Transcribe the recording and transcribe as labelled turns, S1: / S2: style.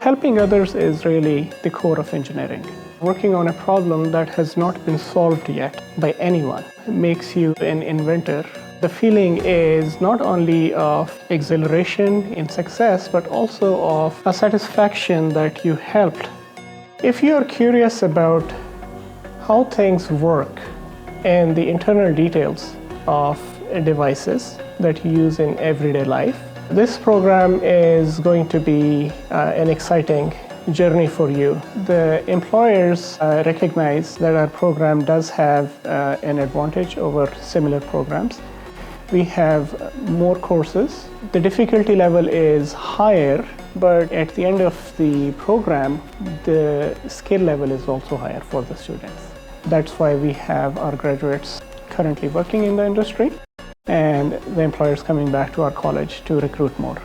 S1: Helping others is really the core of engineering. Working on a problem that has not been solved yet by anyone makes you an inventor. The feeling is not only of exhilaration in success, but also of a satisfaction that you helped. If you are curious about how things work and the internal details of devices that you use in everyday life, this program is going to be an exciting journey for you. The employers recognize that our program does have an advantage over similar programs. We have more courses. The difficulty level is higher, but at the end of the program, the skill level is also higher for the students. That's why we have our graduates currently working in the industry and the employers coming back to our college to recruit more.